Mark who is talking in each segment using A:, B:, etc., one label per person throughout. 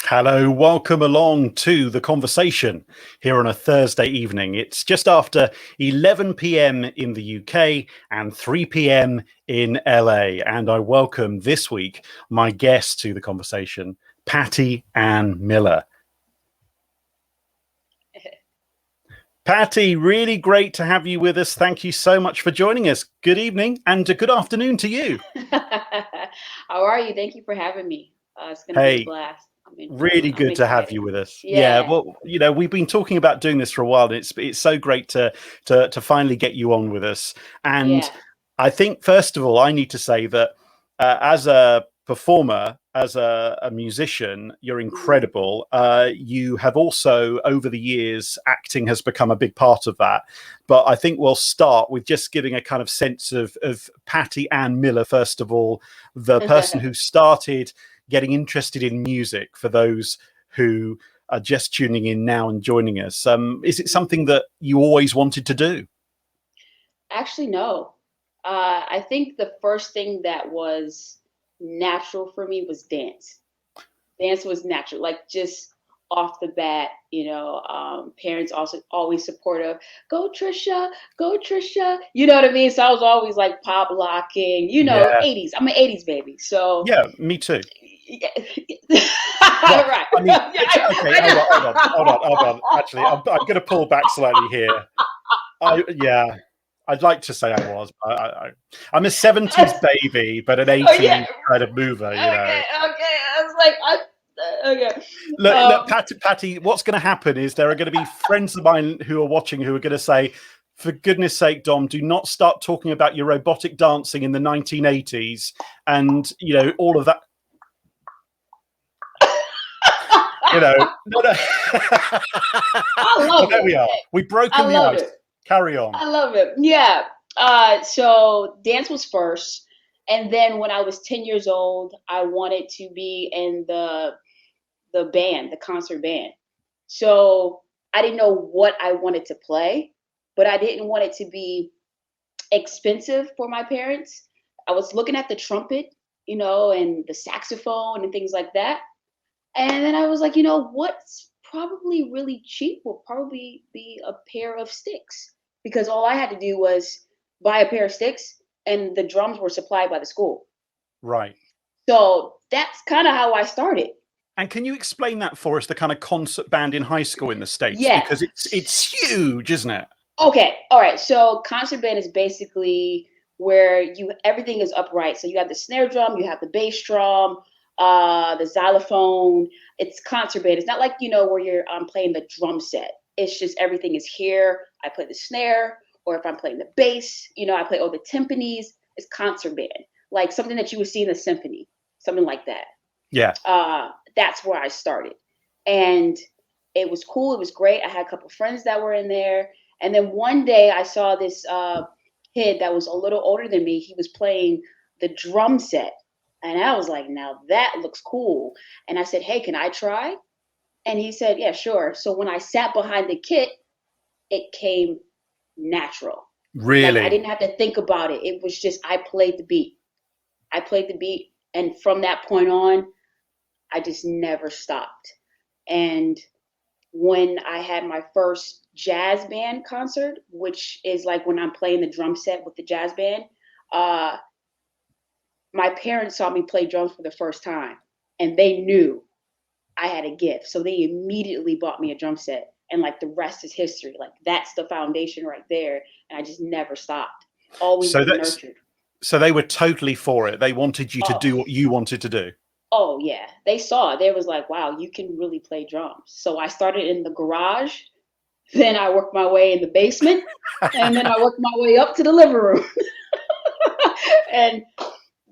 A: Hello, welcome along to the conversation here on a Thursday evening. It's just after 11 p.m. in the UK and 3 p.m. in LA. And I welcome this week my guest to the conversation, Patty Ann Miller. Patty, really great to have you with us. Thank you so much for joining us. Good evening and a good afternoon to you.
B: How are you? Thank you for having me. It's going to be a blast.
A: Really good to have you with us.
B: Yeah.
A: Well, we've been talking about doing this for a while, and it's so great to finally get you on with us. And I think, first of all, I need to say that as a performer, as a musician, you're incredible. You have also, over the years, acting has become a big part of that. But I think we'll start with just giving a kind of sense of Patty Ann Miller, first of all, the person who started getting interested in music, for those who are just tuning in now and joining us. Is it something that you always wanted to do?
B: Actually, no. I think the first thing that was natural for me was dance. Dance was natural, like just off the bat, parents also always supportive. Go Trisha, go Trisha. You know what I mean? So I was always like pop locking, 80s. I'm an 80s baby. So
A: yeah, me too.
B: Right.
A: I mean, okay, hold on. Actually, I'm going to pull back slightly here. I'd like to say I was. I'm a 70s baby, but an 80s kind of mover,
B: Okay. I was like, okay.
A: Look, Patty, what's going to happen is there are going to be friends of mine who are watching who are going to say, for goodness sake, Dom, do not start talking about your robotic dancing in the 1980s and, all of that.
B: I love
A: there we are. We've broken the ice. Carry on.
B: I love it. Yeah. So dance was first. And then when I was 10 years old, I wanted to be in the band, the concert band. So I didn't know what I wanted to play, but I didn't want it to be expensive for my parents. I was looking at the trumpet, and the saxophone and things like that. And then I was like, what's probably really cheap will probably be a pair of sticks, because all I had to do was buy a pair of sticks and the drums were supplied by the school.
A: Right.
B: So that's kind of how I started.
A: And can you explain that for us, the kind of concert band in high school in the States?
B: Yeah.
A: Because it's huge, isn't it?
B: Okay. All right. So concert band is basically where everything is upright. So you have the snare drum, you have the bass drum, the xylophone. It's concert band. It's not like, where you're playing the drum set. It's just everything is here. I play the snare, or if I'm playing the bass, I play all the timpanis. It's concert band, like something that you would see in a symphony, something like that.
A: Yeah.
B: That's where I started. And it was cool. It was great. I had a couple friends that were in there. And then one day I saw this kid that was a little older than me. He was playing the drum set. And I was like, now that looks cool. And I said, hey, can I try? And he said, yeah, sure. So when I sat behind the kit, it came natural.
A: Really?
B: Like, I didn't have to think about it. It was just, I played the beat. And from that point on, I just never stopped. And when I had my first jazz band concert, which is like when I'm playing the drum set with the jazz band, my parents saw me play drums for the first time, and they knew I had a gift. So they immediately bought me a drum set, and like the rest is history. Like that's the foundation right there. And I just never stopped. Always nurtured.
A: So they were totally for it. They wanted you to do what you wanted to do.
B: Oh yeah. They saw it. They was like, wow, you can really play drums. So I started in the garage. Then I worked my way in the basement, and then I worked my way up to the living room. And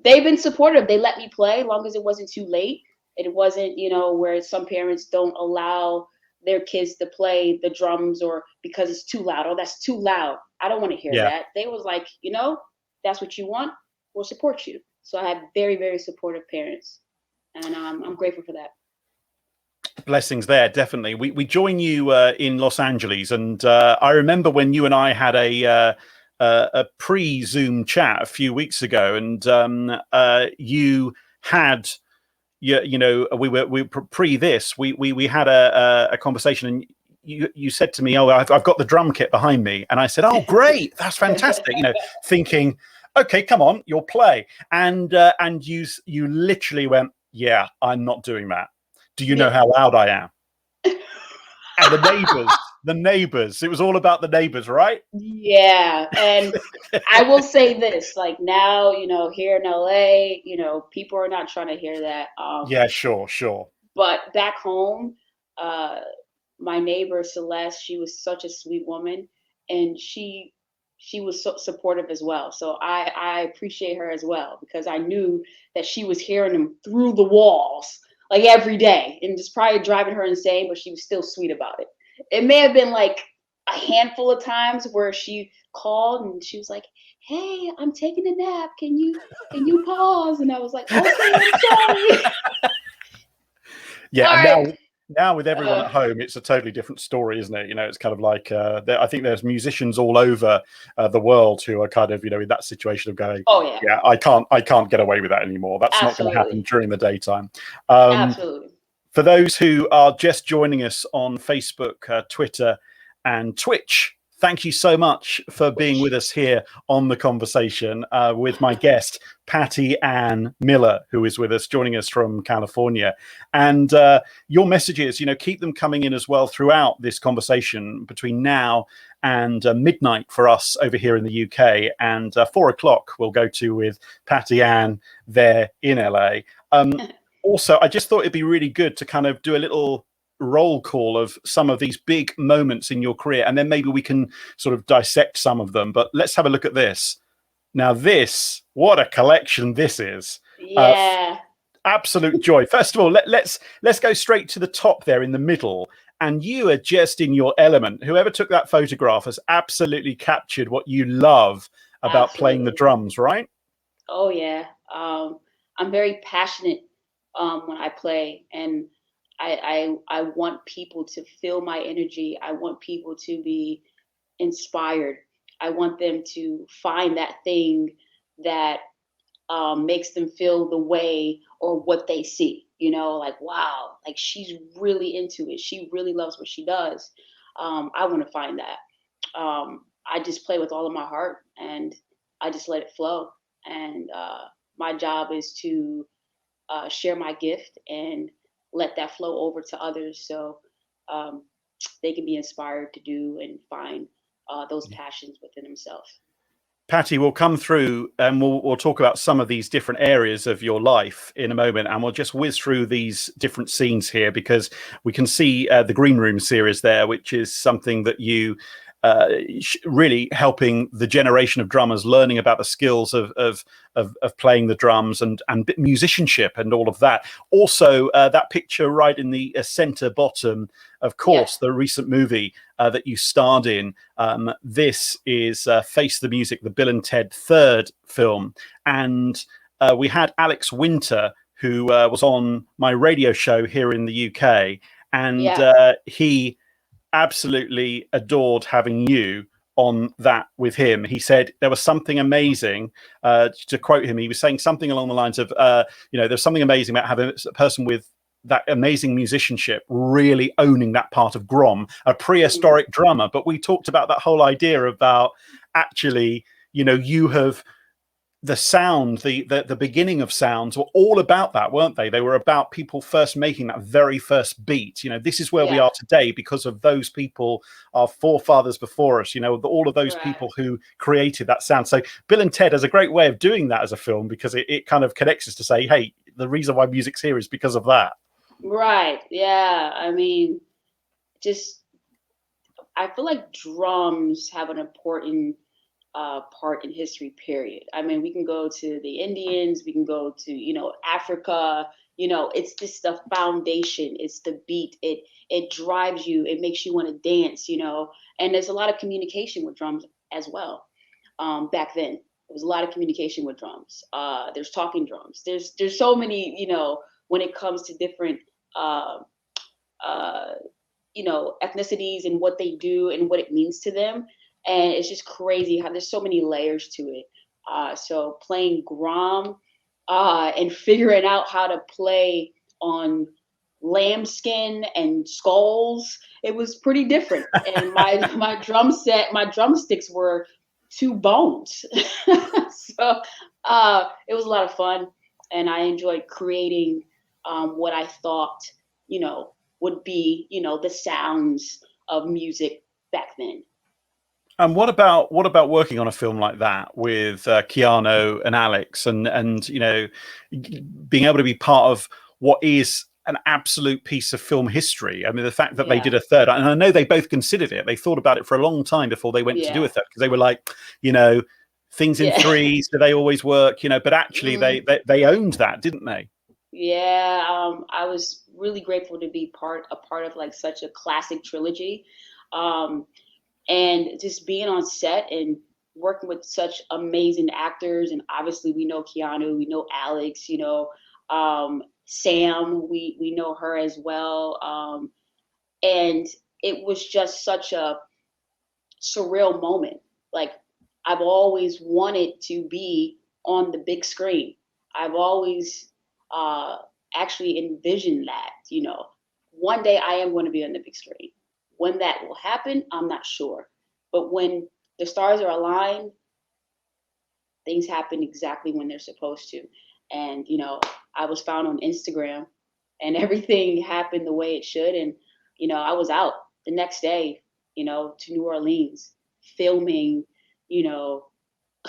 B: they've been supportive. They let me play as long as it wasn't too late. It wasn't, where some parents don't allow their kids to play the drums or because it's too loud. Oh, that's too loud. I don't want to hear that. They was like, that's what you want, we'll support you. So I had very, very supportive parents, and I'm grateful for that.
A: Blessings there, definitely. We join you in Los Angeles, and I remember when you and I had a pre-Zoom chat a few weeks ago, and you had you know, we pre this, we had a conversation, and you said to me, "Oh, I've got the drum kit behind me," and I said, "Oh, great, that's fantastic." You know, thinking, "Okay, come on, you'll play," and you literally went, "Yeah, I'm not doing that. Do you know how loud I am?" And the neighbors, it was all about the neighbors, right?
B: Yeah, and I will say this, like now, you know, here in LA, you know, people are not trying to hear that.
A: Yeah, sure.
B: But back home, uh, my neighbor Celeste, she was such a sweet woman, and she was so supportive as well. So I appreciate her as well, because I knew that she was hearing them through the walls like every day, and just probably driving her insane, but she was still sweet about it. It may have been like a handful of times where she called and she was like, "Hey, I'm taking a nap. Can you pause?" And I was like, "Okay, I'm sorry."
A: Yeah,
B: All
A: and
B: right.
A: now with everyone at home, it's a totally different story, isn't it? You know, it's kind of like I think there's musicians all over the world who are kind of, you know, in that situation of going,
B: Oh yeah.
A: yeah, I can't get away with that anymore. That's not going to happen
B: Absolutely.
A: during the daytime.
B: Absolutely.
A: For those who are just joining us on Facebook, Twitter, and Twitch, thank you so much for being with us here on The Conversation with my guest, Patty Ann Miller, who is with us, joining us from California. And your messages, you know, keep them coming in as well throughout this conversation between now and midnight for us over here in the UK. And 4 o'clock we'll go to with Patty Ann there in LA. Also, I just thought it'd be really good to kind of do a little roll call of some of these big moments in your career, and then maybe we can sort of dissect some of them. But let's have a look at this. Now, what a collection this is.
B: Yeah.
A: Absolute joy. First of all, let's go straight to the top there in the middle. And you are just in your element. Whoever took that photograph has absolutely captured what you love about playing the
B: Absolutely.
A: drums, right?
B: Oh yeah. I'm very passionate when I play, and I want people to feel my energy. I want people to be inspired. I want them to find that thing that makes them feel the way or what they see. You know, like wow, like she's really into it. She really loves what she does. I want to find that. I just play with all of my heart, and I just let it flow. And my job is to share my gift and let that flow over to others, so um, they can be inspired to do and find those passions within themselves.
A: Patty, we'll come through and we'll talk about some of these different areas of your life in a moment, and we'll just whiz through these different scenes here because we can see the Green Room series there, which is something that you really helping the generation of drummers learning about the skills of playing the drums and musicianship and all of that. Also, that picture right in the center bottom, of course, the recent movie that you starred in. This is Face the Music, the Bill and Ted third film. And we had Alex Winter, who was on my radio show here in the UK. And he absolutely adored having you on that with him. He said there was something amazing, to quote him, he was saying something along the lines of, you know, there's something amazing about having a person with that amazing musicianship really owning that part of Grom, a prehistoric drummer. But we talked about that whole idea about actually, you know, you have the sound, the beginning of sounds were all about that, weren't they? They were about people first making that very first beat. You know, this is where we are today because of those people, our forefathers before us, you know, all of those people who created that sound. So Bill and Ted has a great way of doing that as a film because it kind of connects us to say, hey, the reason why music's here is because of that.
B: Right. Yeah. I mean, just I feel like drums have an important part in history, period. I mean, we can go to the Indians, we can go to, you know, Africa. You know, it's just the foundation, it's the beat, it drives you, it makes you want to dance, you know. And there's a lot of communication with drums as well. Back then there was a lot of communication with drums. There's talking drums, there's so many, you know, when it comes to different uh, uh, you know, ethnicities and what they do and what it means to them. And it's just crazy how there's so many layers to it. So playing Grom, and figuring out how to play on lambskin and skulls. It was pretty different. And my drumsticks were two bones. So it was a lot of fun, and I enjoyed creating what I thought, would be, the sounds of music back then.
A: And what about working on a film like that with Keanu and Alex, and being able to be part of what is an absolute piece of film history? I mean, the fact that they did a third, and I know they both considered it. They thought about it for a long time before they went to do a third, because they were like, things in threes, do they always work? But actually they owned that, didn't they?
B: Yeah, I was really grateful to be a part of like such a classic trilogy. And just being on set and working with such amazing actors. And obviously we know Keanu, we know Alex, Sam, we know her as well. And it was just such a surreal moment. Like, I've always wanted to be on the big screen. I've always actually envisioned that, one day I am going to be on the big screen. When that will happen, I'm not sure. But when the stars are aligned, things happen exactly when they're supposed to. And, I was found on Instagram, and everything happened the way it should. And, I was out the next day, to New Orleans filming,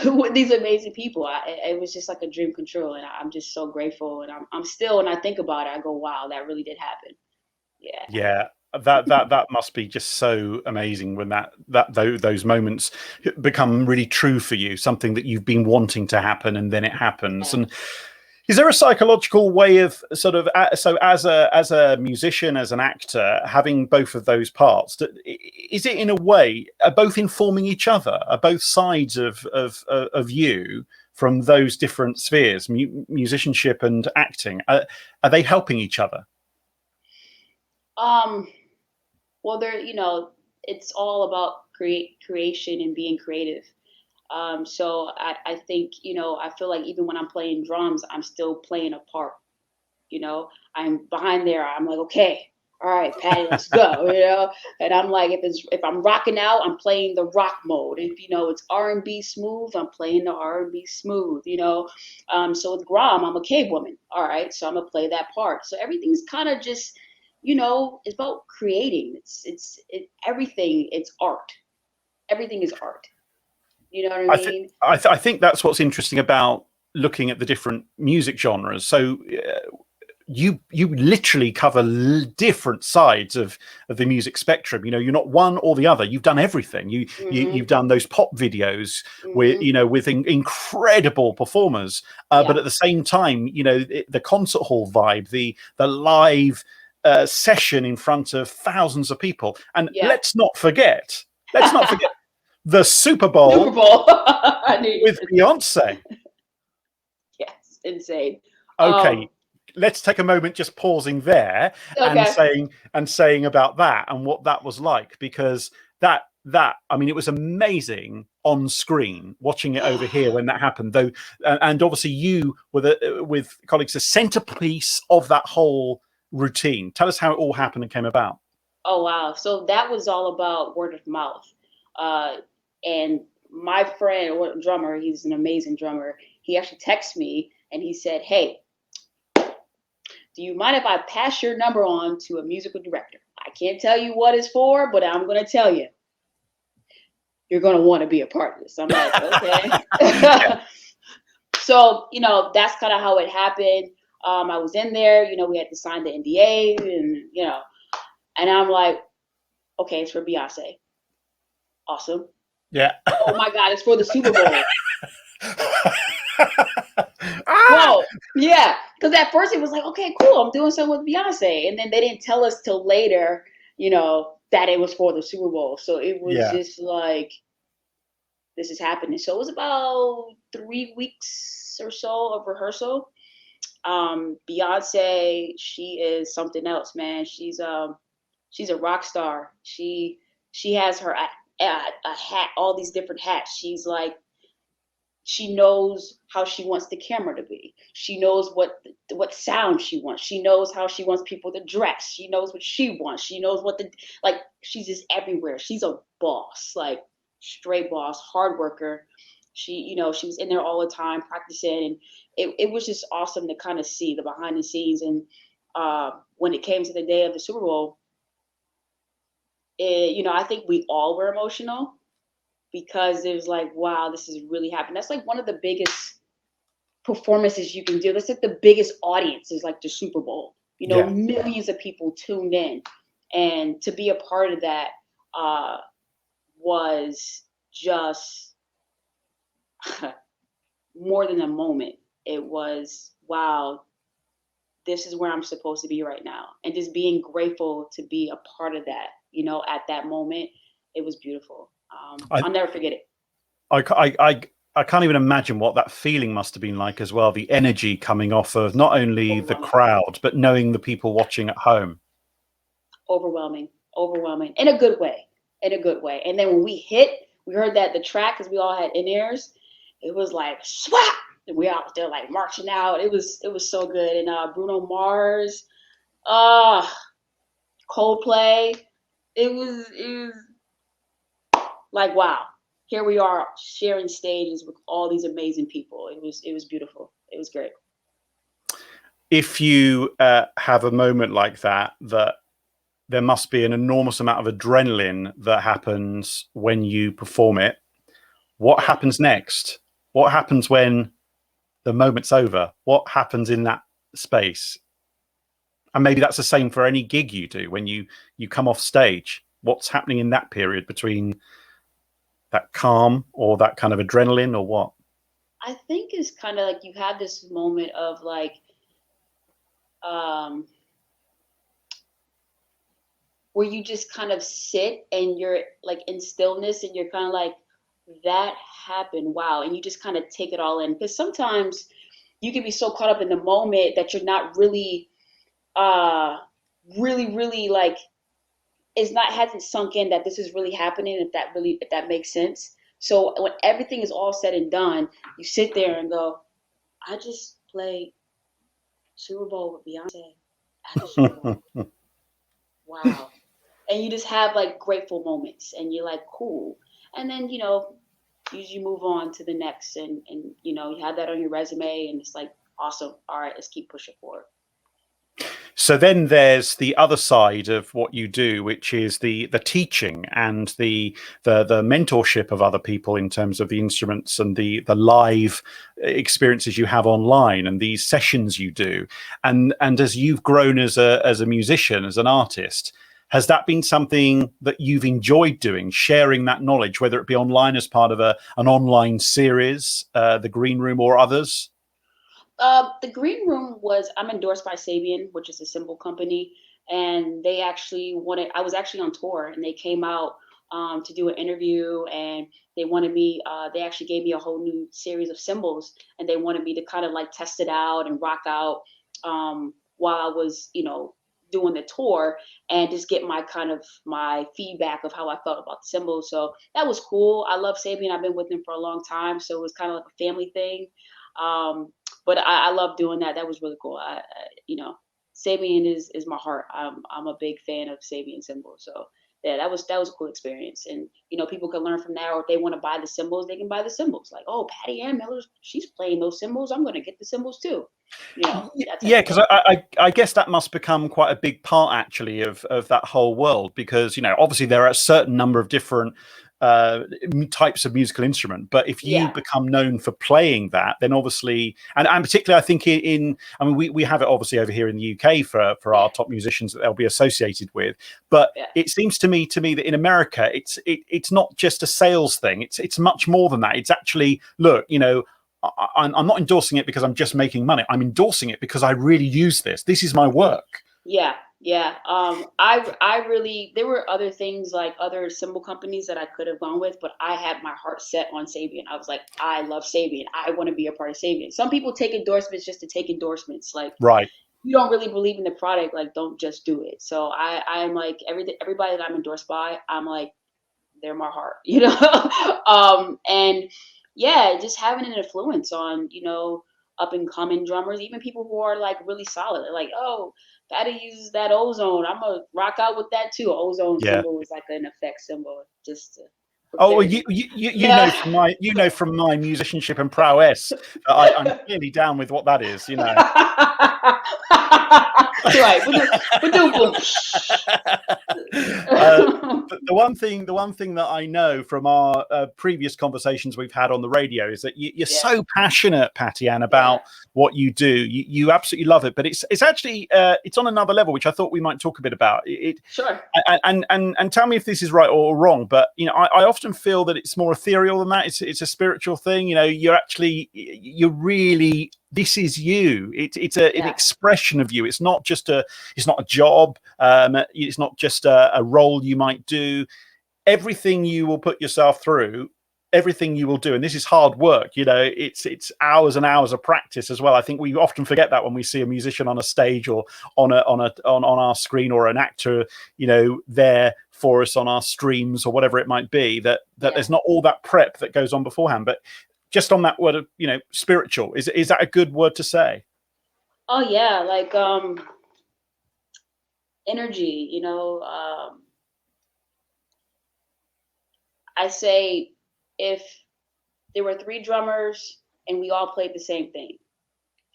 B: with these amazing people. It was just like a dream come true. And I'm just so grateful. And I'm still, when I think about it, I go, wow, that really did happen. Yeah.
A: Yeah. That must be just so amazing when those moments become really true for you, something that you've been wanting to happen, and then it happens.
B: Yeah.
A: And is there a psychological way of sort of, so as a musician, as an actor, having both of those parts, is it in a way both informing each other? Are both sides of you from those different spheres, musicianship and acting, are they helping each other?
B: Well, it's all about creation and being creative. So I think, I feel like even when I'm playing drums, I'm still playing a part. I'm behind there. I'm like, okay, all right, Patty, let's go. And I'm like, if I'm rocking out, I'm playing the rock mode. If it's R&B smooth, I'm playing the R&B smooth. So with Grom, I'm a cave woman. All right, so I'm gonna play that part. So everything's kind of just, it's about creating. Everything. It's art. Everything is art. You know what I mean?
A: I think that's what's interesting about looking at the different music genres. So you literally cover different sides of the music spectrum. You're not one or the other. You've done everything. You've done those pop videos with with incredible performers, but at the same time, the concert hall vibe, the live session in front of thousands of people, and let's not forget the Super Bowl with Beyonce.
B: Yes, insane.
A: Okay, let's take a moment, just pausing there, and saying about that and what that was like, because that I mean, it was amazing on screen watching it over here when that happened. Though, and obviously you were with colleagues, the centerpiece of that whole routine. Tell us how it all happened and came about.
B: Oh wow! So that was all about word of mouth. And my friend, or drummer, he's an amazing drummer. He actually texted me and he said, "Hey, do you mind if I pass your number on to a musical director? I can't tell you what it's for, but I'm going to tell you. You're going to want to be a part of this." I'm like, okay. So, that's kind of how it happened. I was in there, we had to sign the NDA, and, and I'm like, okay, it's for Beyonce. Awesome.
A: Yeah.
B: Oh my God, it's for the Super Bowl. Whoa. Yeah. Because at first it was like, okay, cool, I'm doing something with Beyonce. And then they didn't tell us till later, that it was for the Super Bowl. So it was just like, this is happening. So it was about 3 weeks or so of rehearsal. Beyonce, she is something else, man. She's a rock star. She has her a hat, all these different hats. She's like She knows how she wants the camera to be. She knows what sound she wants. She knows how she wants people to dress. She knows what she wants. She knows what the like. She's just everywhere. She's a boss, like straight boss, hard worker. She was in there all the time practicing, and it was just awesome to kind of see the behind the scenes. And when it came to the day of the Super Bowl, I think we all were emotional because it was like, wow, this is really happening. That's like one of the biggest performances you can do. That's like the biggest audience is like the Super Bowl. Millions of people tuned in, and to be a part of that was just more than a moment. It was, wow, this is where I'm supposed to be right now, and just being grateful to be a part of that. At that moment, it was beautiful. I'll never forget it.
A: I can't even imagine what that feeling must have been like as well. The energy coming off of not only the crowd, but knowing the people watching at home.
B: Overwhelming in a good way. And then when we heard that the track, because we all had in-ears, it was like swap, and we out there like marching out. It was so good. And Bruno Mars, Coldplay, it was like, wow, here we are sharing stages with all these amazing people. It was beautiful. It was great.
A: If you have a moment like that there must be an enormous amount of adrenaline that happens when you perform it. What happens next? What happens when the moment's over? What happens in that space? And maybe that's the same for any gig you do. When you come off stage, what's happening in that period between that calm or that kind of adrenaline, or what?
B: I think it's kind of like you have this moment of like, where you just kind of sit and you're like in stillness, and you're kind of like, that happened, wow. And you just kind of take it all in, because sometimes you can be so caught up in the moment that you're not really really like, hasn't sunk in that this is really happening, if that makes sense. So when everything is all said and done, you sit there and go, I just played Super Bowl with Beyonce at the Super Bowl. Wow. And you just have like grateful moments, and you're like, cool. And then, you move on to the next, and you have that on your resume, and it's like, awesome. All right, let's keep pushing forward.
A: So then there's the other side of what you do, which is the teaching and the mentorship of other people in terms of the instruments and the live experiences you have online and these sessions you do. And as you've grown as a musician, as an artist, has that been something that you've enjoyed doing, sharing that knowledge, whether it be online as part of an online series, the Green Room, or others?
B: The Green Room I'm endorsed by Sabian, which is a cymbal company, and they actually I was actually on tour, and they came out to do an interview, and they wanted me, they actually gave me a whole new series of cymbals, and they wanted me to kind of like test it out and rock out while I was, doing the tour, and just get my feedback of how I felt about the cymbals. So that was cool. I love Sabian. I've been with him for a long time, so it was kind of like a family thing. But I love doing that. That was really cool. Sabian is my heart. I'm a big fan of Sabian cymbals. So yeah, that was a cool experience. And people can learn from that, or if they want to buy the cymbals, they can buy the cymbals. Like, oh, Patty Ann Miller, she's playing those cymbals, I'm going to get the cymbals too.
A: Yeah, because I guess that must become quite a big part actually of that whole world, because obviously there are a certain number of different types of musical instrument, but if you become known for playing that, then obviously, and particularly I think I mean we have it obviously over here in the UK for our top musicians that they'll be associated with, but it seems to me that in America it's not just a sales thing, it's much more than that. It's actually, look, I'm not endorsing it because I'm just making money. I'm endorsing it because I really use this. This is my work.
B: Yeah. I really, there were other things like other cymbal companies that I could have gone with, but I had my heart set on Sabian. I was like, I love Sabian. I want to be a part of Sabian. Some people take endorsements just to take endorsements. Like,
A: right.
B: You don't really believe in the product, like, don't just do it. So I'm like, everybody that I'm endorsed by, I'm like, they're my heart, and yeah, just having an influence on, up and coming drummers, even people who are like really solid. They're like, oh, Patty uses that ozone. I'm gonna rock out with that too. Ozone
A: Yeah.
B: symbol is like an effect symbol, just to
A: Oh, well,
B: prepare you.
A: you know from my musicianship and prowess that I'm clearly down with what that is.
B: Right. Ba-doom.
A: The one thing that I know from our previous conversations we've had on the radio is that you're
B: Yeah.
A: so passionate, Patty Ann, about what you do. You absolutely love it, but it's actually it's on another level, which I thought we might talk a bit about.
B: Sure.
A: And tell me if this is right or wrong, but I often feel that it's more ethereal than that. It's a spiritual thing. You're really, this is you. It's an expression of you. It's not a job. It's not just a role you might do. Everything you will put yourself through, everything you will do, and this is hard work. It's hours and hours of practice as well. I think we often forget that when we see a musician on a stage or on our screen, or an actor, there for us on our streams or whatever it might be. That there's not all that prep that goes on beforehand. But just on that word of spiritual, is that a good word to say?
B: Oh yeah, like energy. I say if there were 3 drummers and we all played the same thing,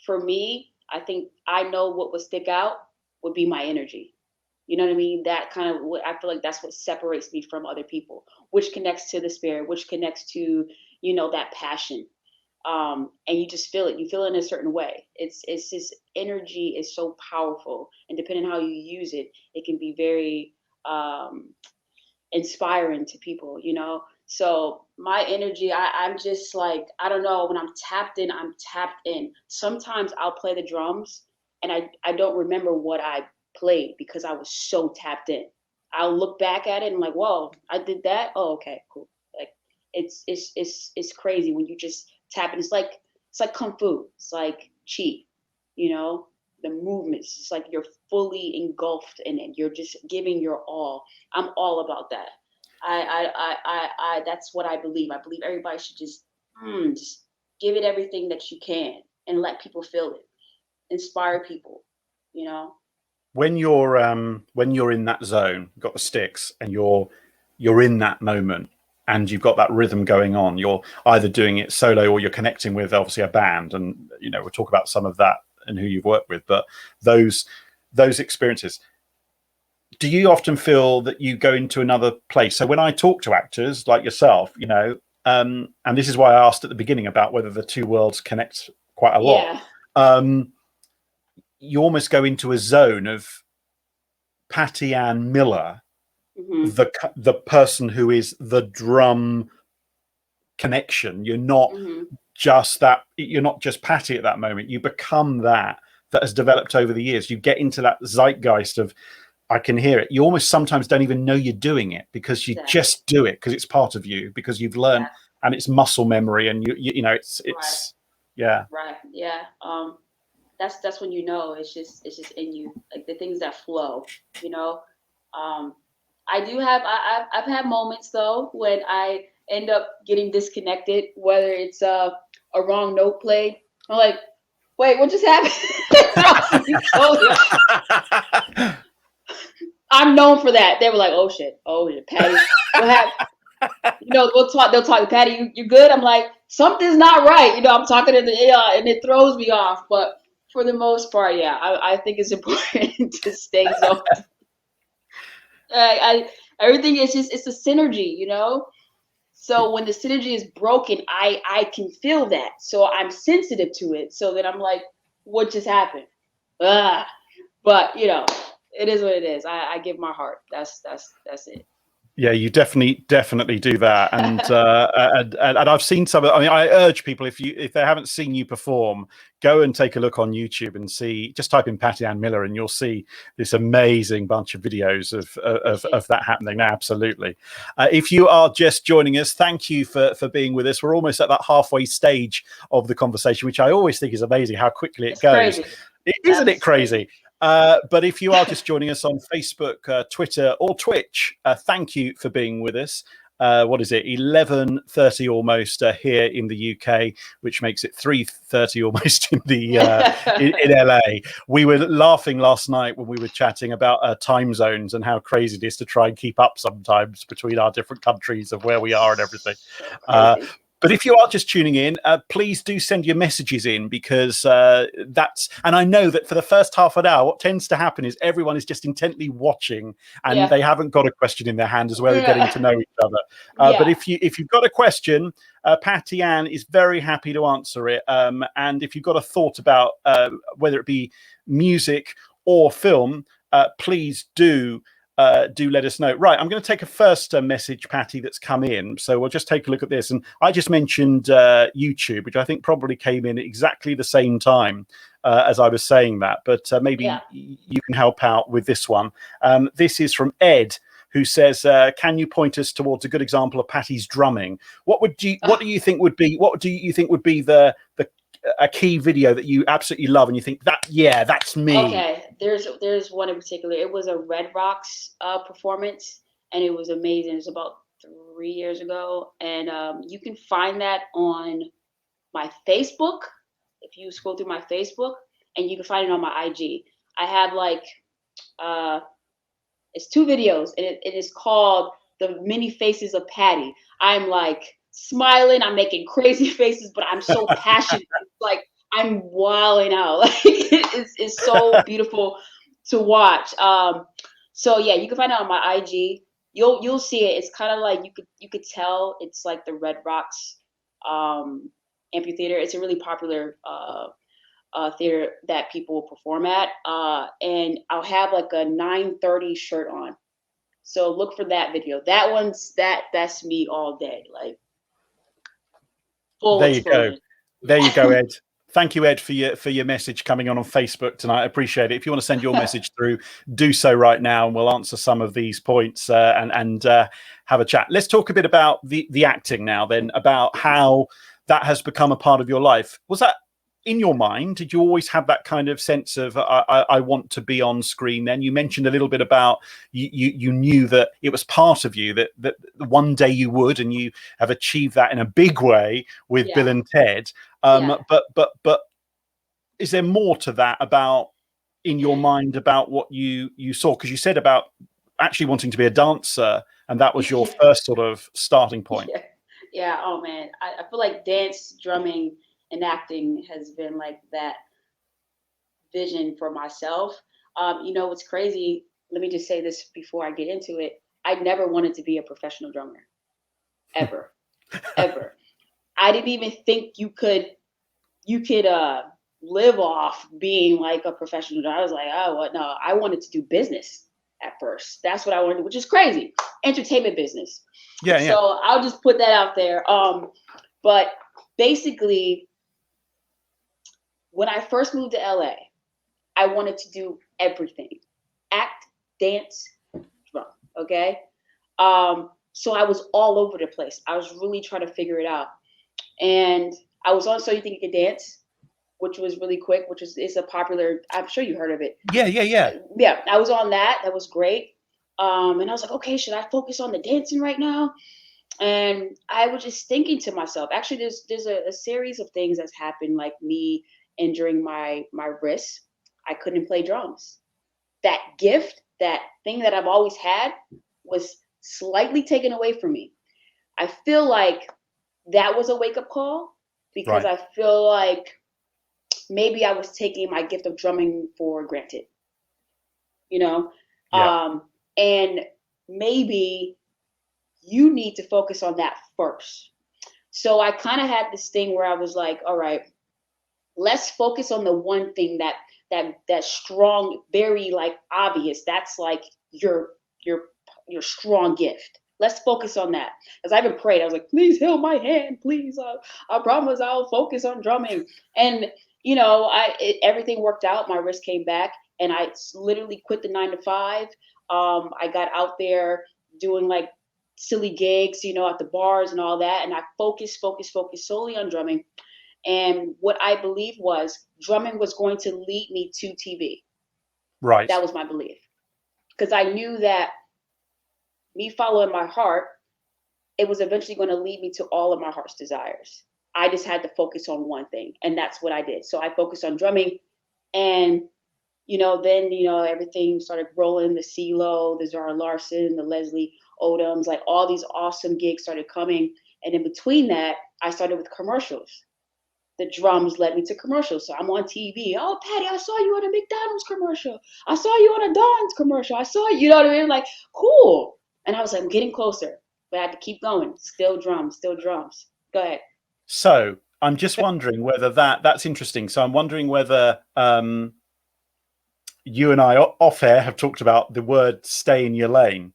B: for me, I think I know what would stick out would be my energy. You know what I mean? That kind of, I feel like that's what separates me from other people, which connects to the spirit, which connects to, that passion. And you just feel it. You feel it in a certain way. It's just, energy is so powerful, and depending on how you use it, it can be very inspiring to people. So my energy, I'm just like, I don't know, when I'm tapped in, I'm tapped in. Sometimes I'll play the drums and I don't remember what I played because I was so tapped in. I'll look back at it and I'm like, whoa, I did that. Oh, okay, cool. Like it's crazy when you just tap in. It's like kung fu. It's like chi, the movements. It's like you're fully engulfed in it. You're just giving your all. I'm all about that. That's what I believe. I believe everybody should just give it everything that you can and let people feel it. Inspire people,
A: When you're in that zone, you've got the sticks, and you're in that moment, and you've got that rhythm going on. You're either doing it solo or you're connecting with obviously a band, and we'll talk about some of that and who you've worked with. But those experiences, do you often feel that you go into another place? So when I talk to actors like yourself, and this is why I asked at the beginning about whether the two worlds connect quite a lot. You almost go into a zone of Patty Ann Miller, the person who is the drum connection. You're not just that. You're not just Patty at that moment. You become that has developed over the years. You get into that zeitgeist of, I can hear it. You almost sometimes don't even know you're doing it because you just do it because it's part of you, because you've learned, and it's muscle memory, and it's
B: right. Yeah. That's when it's just in you, like the things that flow. I do have I've had moments though when I end up getting disconnected, whether it's a wrong note played. I'm like, wait, what just happened? I'm known for that. They were like, oh shit, Patty, what happened? They'll talk, Patty, you good? I'm like, something's not right. I'm talking to and it throws me off. But for the most part, yeah, I think it's important to stay zoned. Everything is it's a synergy, So when the synergy is broken, I can feel that. So I'm sensitive to it. So that I'm like, what just happened? But it is what it is. I give my heart. That's it.
A: Yeah, you definitely do that, and I've seen some. I mean, I urge people, if they haven't seen you perform, go and take a look on YouTube and see. Just type in Patty Ann Miller, and you'll see this amazing bunch of videos of that happening. Now, absolutely. If you are just joining us, thank you for being with us. We're almost at that halfway stage of the conversation, which I always think is amazing how quickly it goes.
B: Crazy.
A: Isn't it crazy? But if you are just joining us on Facebook, Twitter, or Twitch, thank you for being with us. what is it, 11:30 almost here in the UK, which makes it 3:30 almost in the in LA. We were laughing last night when we were chatting about time zones and how crazy it is to try and keep up sometimes between our different countries of where we are and everything. But if you are just tuning in, please do send your messages in, because and I know that for the first half an hour, what tends to happen is everyone is just intently watching, and they haven't got a question in their hand as well as getting to know each other. But if you've got a question, Patty Ann is very happy to answer it. And if you've got a thought about whether it be music or film, please do let us know. Right, I'm going to take a first message, Patty, that's come in. So we'll just take a look at this. And I just mentioned YouTube, which I think probably came in at exactly the same time as I was saying that. But maybe you can help out with this one. This is from Ed, who says, "Can you point us towards a good example of Patty's drumming? What do you think would be a key video that you absolutely love and you think that's me?"
B: Okay, there's one in particular. It was a Red Rocks performance, and it was amazing. It was about 3 years ago, and you can find that on my Facebook. If you scroll through my Facebook, and you can find it on my IG. I have it's 2 videos, and it is called "The Many Faces of Patty." I'm like smiling, I'm making crazy faces, but I'm so passionate. It's like I'm wilding out. Like it's so beautiful to watch. So yeah, you can find it on my IG. You'll see it. It's kind of like you could tell it's like the Red Rocks amphitheater. It's a really popular theater that people will perform at. And I'll have like a 9:30 shirt on. So look for that video. That one's that's me all day. Like full explosion.
A: There you go, Ed. Thank you, Ed, for your message coming on Facebook tonight. I appreciate it. If you want to send your message through, do so right now, and we'll answer some of these points and have a chat. Let's talk a bit about the acting now, then, about how that has become a part of your life. Was that in your mind? Did you always have that kind of sense of I want to be on screen? Then you mentioned a little bit about you knew that it was part of you, that one day you would, and you have achieved that in a big way with Bill and Ted. But is there more to that about in your mind about what you saw? Because you said about actually wanting to be a dancer, and that was your first sort of starting point.
B: Yeah. Oh man, I feel like dance, drumming, and acting has been like that vision for myself. What's crazy, let me just say this before I get into it. I never wanted to be a professional drummer. Ever. Ever. I didn't even think you could live off being like a professional drummer. I was like, oh, what? No, I wanted to do business at first. That's what I wanted, which is crazy. Entertainment business. Yeah. So I'll just put that out there. But basically, when I first moved to LA, I wanted to do everything. Act, dance, drum, okay? So I was all over the place. I was really trying to figure it out. And I was on So You Think You Can Dance, which was really quick, which is a popular, I'm sure you heard of it.
A: Yeah.
B: Yeah, I was on that. That was great. And I was like, okay, should I focus on the dancing right now? And I was just thinking to myself, actually, there's a series of things that's happened, like me injuring my wrist. I couldn't play drums. That gift, that thing that I've always had, was slightly taken away from me. I feel like that was a wake-up call, because I feel like maybe I was taking my gift of drumming for granted, and maybe you need to focus on that first. So I kind of had this thing where I was like, all right, let's focus on the one thing that's strong, very like obvious. That's like your strong gift. Let's focus on that. Because I even prayed. I was like, please heal my hand, please. I promise I'll focus on drumming. And everything worked out. My wrist came back, and I literally quit the 9 to 5. I got out there doing like silly gigs, at the bars and all that. And I focused solely on drumming. And what I believed was drumming was going to lead me to TV.
A: Right.
B: That was my belief. Because I knew that me following my heart it was eventually going to lead me to all of my heart's desires. I just had to focus on one thing, and that's what I did. So I focused on drumming, and then everything started rolling. The CeeLo, the Zara Larsson, the Leslie Odoms, like all these awesome gigs started coming. And in between that, I started with commercials. The drums led me to commercials. So I'm on TV. Oh, Patty, I saw you on a McDonald's commercial. I saw you on a Dawn's commercial. I saw you, what I mean? Like, cool. And I was like, I'm getting closer. But I had to keep going. Still drums, still drums. Go ahead.
A: So I'm just wondering whether that's interesting. So I'm wondering whether you and I off air have talked about the word "stay in your lane."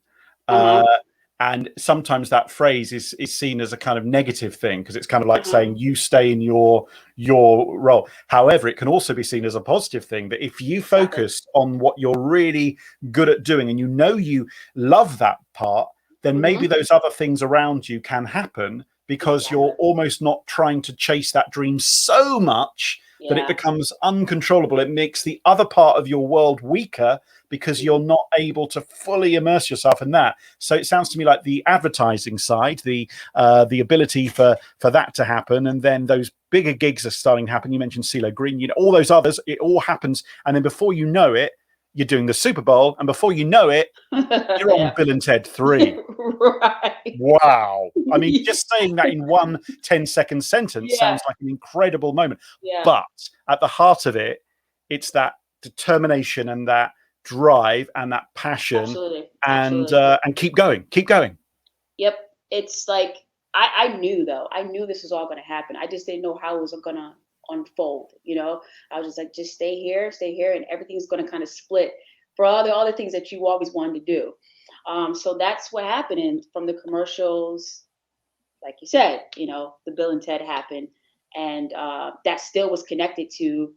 A: And sometimes that phrase is seen as a kind of negative thing, because it's kind of like saying you stay in your role. However, it can also be seen as a positive thing, that if you focus on what you're really good at doing and you love that part, then maybe those other things around you can happen, because you're almost not trying to chase that dream so much that it becomes uncontrollable. It makes the other part of your world weaker, because you're not able to fully immerse yourself in that. So it sounds to me like the advertising side, the ability for that to happen, and then those bigger gigs are starting to happen. You mentioned CeeLo Green, all those others. It all happens, and then before you know it, you're doing the Super Bowl, and before you know it, you're on Bill and Ted 3.
B: Right.
A: Wow. I mean, just saying that in one 10-second sentence sounds like an incredible moment. But at the heart of it, it's that determination and that drive and that passion. And keep going.
B: Yep. It's like, I knew this was all going to happen. I just didn't know how it was going to unfold. I was just like, just stay here, and everything's going to kind of split for all the other things that you always wanted to do. So that's what happened. And from the commercials, like you said, the Bill and Ted happened, and that still was connected to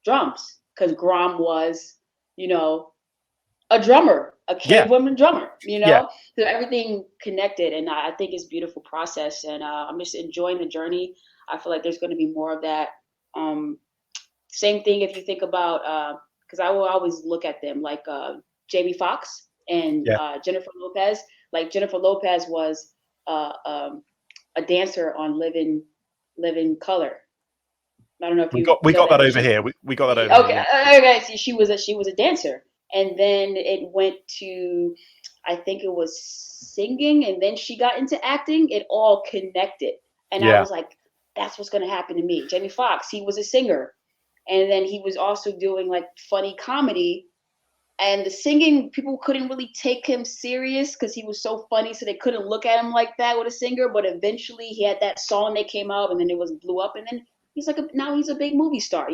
B: drums, because Grom was, a drummer, a cave woman drummer, so everything connected. And I think it's a beautiful process, and I'm just enjoying the journey. I feel like there's going to be more of that. Same thing if you think about, because I will always look at them like Jamie Foxx and Jennifer Lopez. Like Jennifer Lopez was a dancer on Living Color. I don't know if
A: we got that over here. We got that over here.
B: Okay. So she was a dancer, and then it went to, I think it was singing, and then she got into acting. It all connected, and I was like, that's what's going to happen to me. Jamie Foxx, he was a singer, and then he was also doing like funny comedy. And the singing, people couldn't really take him serious because he was so funny, so they couldn't look at him like that with a singer. But eventually, he had that song that came out, and then it was blew up, and then he's like now he's a big movie star,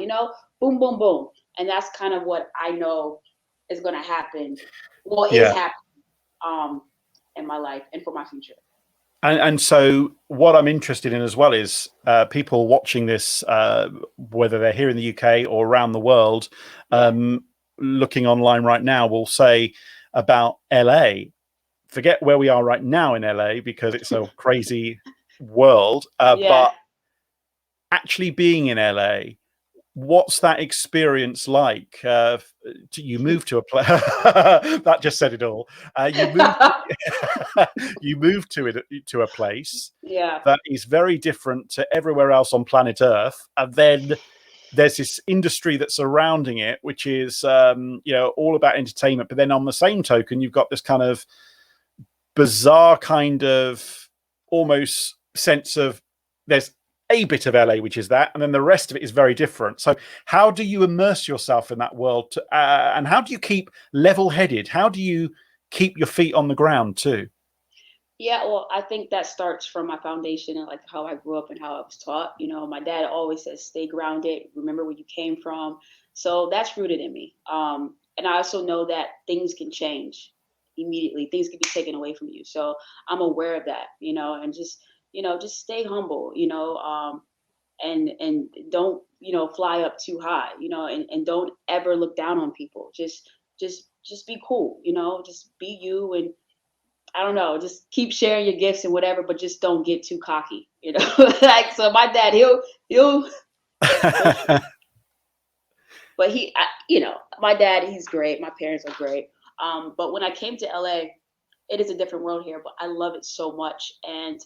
B: boom, boom, boom. And that's kind of what I know is going to happen. Well, is happening in my life and for my future.
A: And so what I'm interested in as well is people watching this, whether they're here in the UK or around the world, looking online right now, will say about LA. Forget where we are right now in LA, because it's a crazy world. But actually being in LA, what's that experience like? You move to a place that just said it all. You move to a place that is very different to everywhere else on planet Earth, and then there's this industry that's surrounding it, which is all about entertainment. But then on the same token, you've got this kind of bizarre kind of almost sense of there's a bit of LA, which is that, and then the rest of it is very different. So how do you immerse yourself in that world, and how do you keep level-headed? How do you keep your feet on the ground too?
B: Yeah, well, I think that starts from my foundation and like how I grew up and how I was taught. My dad always says, stay grounded, remember where you came from. So that's rooted in me. And I also know that things can change immediately. Things can be taken away from you. So I'm aware of that, and just stay humble, and don't, fly up too high, and don't ever look down on people. Just be cool, just be you, and I don't know, just keep sharing your gifts and whatever, but just don't get too cocky, like, so my dad, he'll but my dad, he's great. My parents are great. But when I came to LA, it is a different world here, but I love it so much. And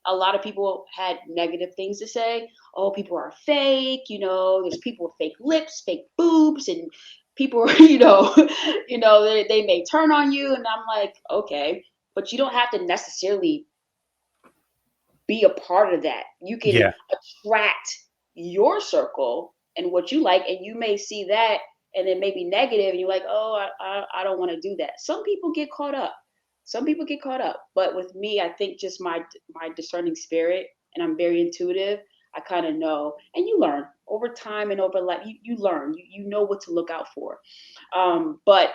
B: a lot of people had negative things to say. Oh, people are fake. There's people with fake lips, fake boobs, and people are, they may turn on you. And I'm like, okay, but you don't have to necessarily be a part of that. You can attract your circle and what you like, and you may see that and then maybe negative, and you're like, oh, I don't want to do that. Some people get caught up. But with me, I think just my discerning spirit, and I'm very intuitive. I kind of know, and you learn over time and over life. You learn. You know what to look out for. But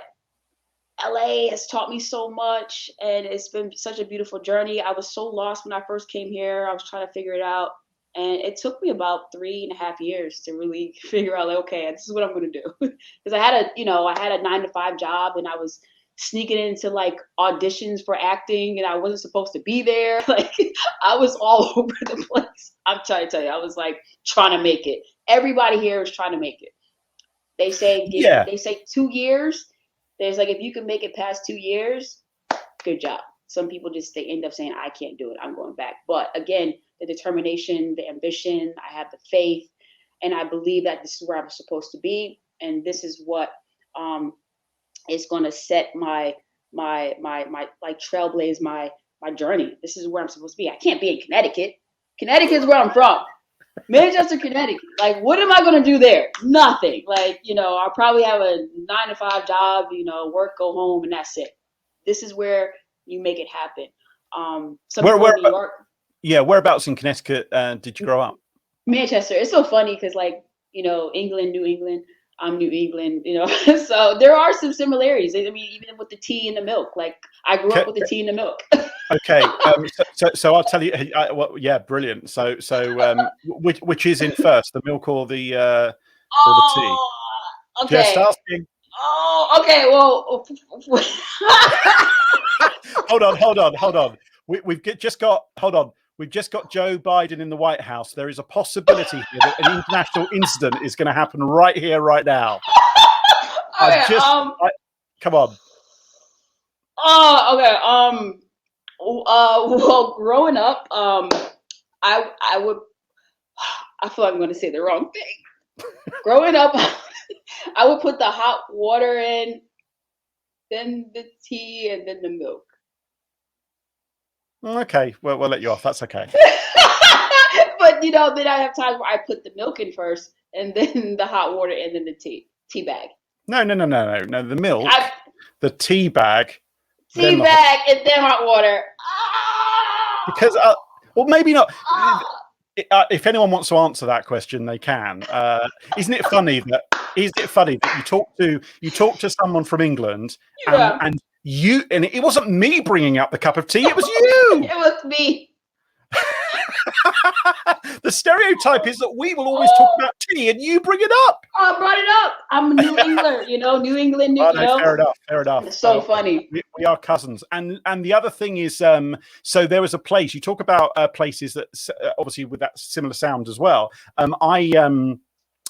B: LA has taught me so much, and it's been such a beautiful journey. I was so lost when I first came here. I was trying to figure it out. And it took me about 3.5 years to really figure out, like, okay, this is what I'm going to do. Because I had a 9-to-5 job, and I was sneaking into like auditions for acting, and I wasn't supposed to be there. Like, I was all over the place. I'm trying to tell you, I was like trying to make it. Everybody here is trying to make it. They say 2 years. There's like, if you can make it past 2 years, good job. Some people they end up saying, I can't do it, I'm going back. But again, the determination, the ambition, I have the faith, and I believe that this is where I'm supposed to be, and this is what is going to set my like trailblaze my journey. This is where I'm supposed to be. I can't be in Connecticut. Connecticut is where I'm from. Manchester, Connecticut. Like, what am I going to do there? Nothing. Like, I'll probably have a 9-to-5 job, work, go home, and that's it. This is where you make it happen. Where in New York.
A: Yeah, whereabouts in Connecticut did you grow up?
B: Manchester. It's so funny because, like, England, New England. I'm New England, so there are some similarities. I mean, even with the tea and the milk. Like, I grew up with the tea and the milk.
A: Okay, so I'll tell you. Yeah, brilliant. So which is in first, the milk or the tea?
B: Okay.
A: Just asking.
B: Oh, okay. Well,
A: hold on. We've just got Joe Biden in the White House. There is a possibility here that an international incident is going to happen right here, right now.
B: Okay,
A: come on.
B: Oh, okay. Well, growing up, I feel like I'm going to say the wrong thing. Growing up, I would put the hot water in, then the tea, and then the milk.
A: Okay, well, we'll let you off. That's okay.
B: But then I have times where I put the milk in first, and then the hot water, and then the tea bag.
A: No. The milk, the tea bag,
B: and then hot water.
A: Because, well, maybe not. If anyone wants to answer that question, they can. Isn't it funny that you talk to someone from England, and it wasn't me bringing up the cup of tea, it was you.
B: It was me.
A: The stereotype is that we will always talk about tea and you bring it up.
B: I brought it up. I'm New England, New England.
A: Fair enough.
B: It's so funny.
A: We are cousins. And the other thing is, so there was a place, you talk about places that obviously with that similar sound as well. I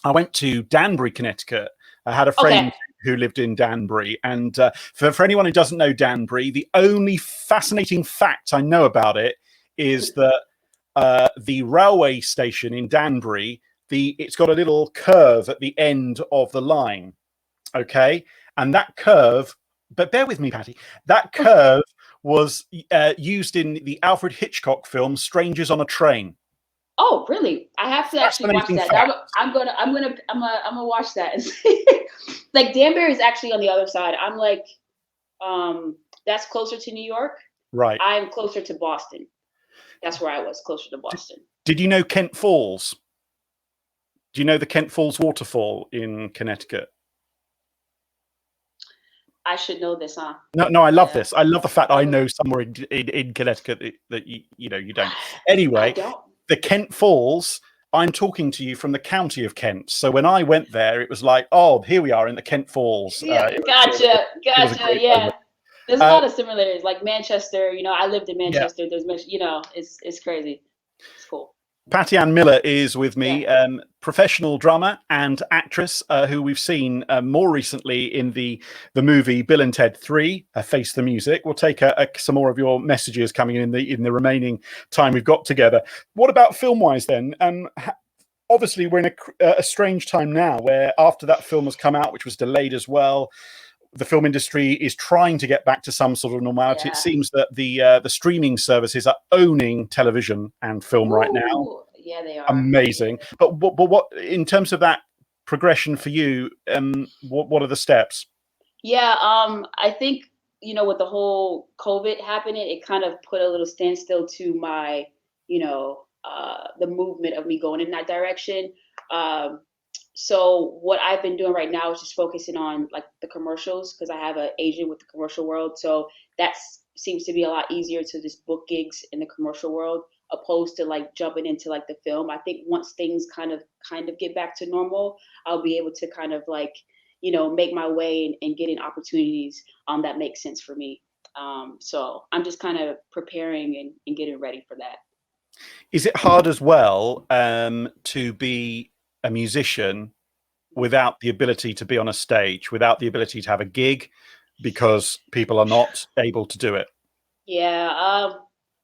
A: went to Danbury, Connecticut. I had a friend who lived in Danbury. And for anyone who doesn't know Danbury, the only fascinating fact I know about it is that the railway station in Danbury, it's got a little curve at the end of the line. Okay. And that curve, but bear with me, Patty, that curve was used in the Alfred Hitchcock film Strangers on a Train.
B: Oh, really? I have to actually watch that. I'm gonna watch that and see. Like, Danbury is actually on the other side. I'm like, that's closer to New York.
A: Right.
B: I'm closer to Boston. That's where I was, closer to Boston.
A: Did you know Kent Falls? Do you know the Kent Falls waterfall in Connecticut?
B: I should know this, huh?
A: No, I love this. I love the fact I know somewhere in Connecticut that you don't. Anyway, the Kent Falls, I'm talking to you from the county of Kent. So when I went there, it was like, oh, here we are in the Kent Falls.
B: Gotcha. Yeah. There's a lot of similarities, like Manchester. I lived in Manchester. Yeah. There's, it's crazy. It's cool.
A: Patty Ann Miller is with me, professional drummer and actress who we've seen more recently in the movie Bill and Ted 3, Face the Music. We'll take some more of your messages coming in the remaining time we've got together. What about film-wise then? Obviously, we're in a strange time now where after that film has come out, which was delayed as well, the film industry is trying to get back to some sort of normality. It seems that the streaming services are owning television and film right now.
B: Yeah, they are.
A: Amazing. But what in terms of that progression for you, what are the steps?
B: Yeah, I think, with the whole COVID happening, it kind of put a little standstill to my, the movement of me going in that direction. So what I've been doing right now is just focusing on like the commercials, because I have an agent with the commercial world. So that seems to be a lot easier to just book gigs in the commercial world, opposed to like jumping into like the film. I think once things kind of get back to normal, I'll be able to kind of like, make my way and getting opportunities that make sense for me. So I'm just kind of preparing and getting ready for that.
A: Is it hard as well to be a musician without the ability to be on a stage, without the ability to have a gig, because people are not able to do it?
B: Yeah,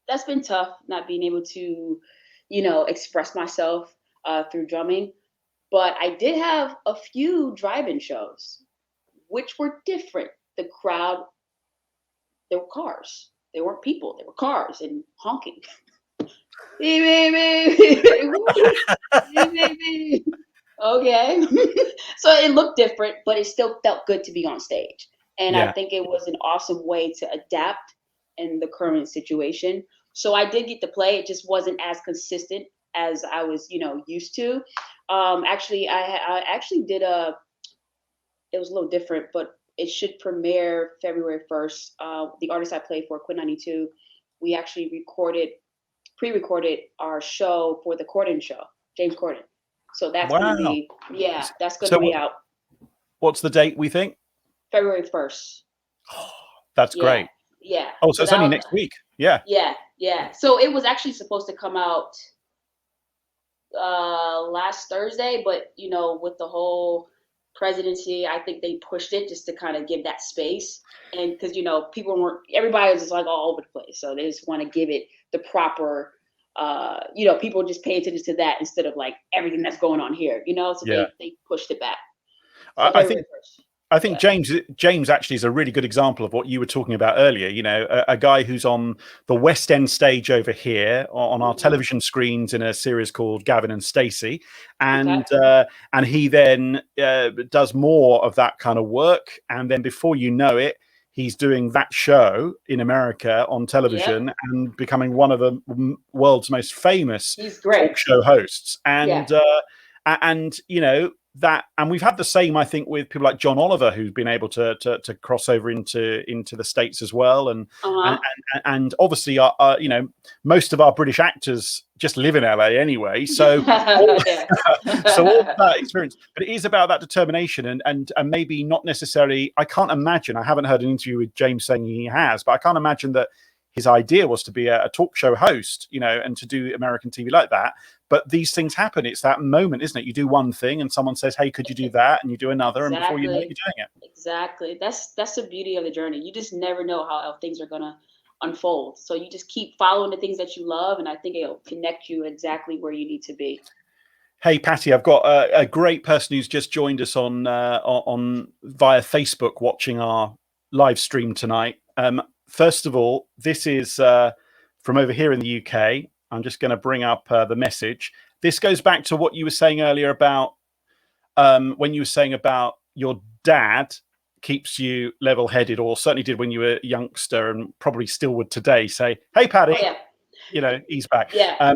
B: that's been tough, not being able to, express myself through drumming. But I did have a few drive-in shows, which were different. The crowd, they were cars. They weren't people. They were cars and honking. Okay. So it looked different, but it still felt good to be on stage. And I think it was an awesome way to adapt in the current situation. So I did get to play. It just wasn't as consistent as I was, used to. Actually, I actually did it was a little different, but it should premiere February 1st. The artist I played for, Quinn 92, we actually pre-recorded our show for the Corden show, James Corden. So that's going to be, that's going to be out.
A: What's the date, we think?
B: February 1st.
A: Oh, that's great.
B: Yeah.
A: Oh, so it's only next week. Yeah.
B: Yeah. So it was actually supposed to come out last Thursday, but with the whole presidency, I think they pushed it just to kind of give that space. And because everybody was just like all over the place, so they just want to give it the proper people just pay attention to that instead of like everything that's going on here, so they pushed it back. So
A: I think James actually is a really good example of what you were talking about earlier. A guy who's on the West End stage over here on our television screens in a series called Gavin and Stacey, and he then does more of that kind of work, and then before you know it, he's doing that show in America on television and becoming one of the world's most famous talk show hosts. And and we've had the same, I think, with people like John Oliver, who's been able to cross over into the States as well, and obviously, most of our British actors just live in LA anyway, so so all that experience. But it is about that determination, and maybe not necessarily. I can't imagine. I haven't heard an interview with James saying he has, but I can't imagine that his idea was to be a talk show host, and to do American TV like that. But these things happen. It's that moment, isn't it? You do one thing and someone says, hey, could you do that? And you do another. And before you know it, you're doing it.
B: Exactly. That's the beauty of the journey. You just never know how things are going to unfold. So you just keep following the things that you love. And I think it'll connect you exactly where you need to be.
A: Hey, Patty, I've got a great person who's just joined us on via Facebook watching our live stream tonight. First of all, this is from over here in the UK. I'm just going to bring up the message. This goes back to what you were saying earlier about when you were saying about your dad keeps you level-headed, or certainly did when you were a youngster, and probably still would today. Say, "Hey, Paddy," he's back.
B: Yeah.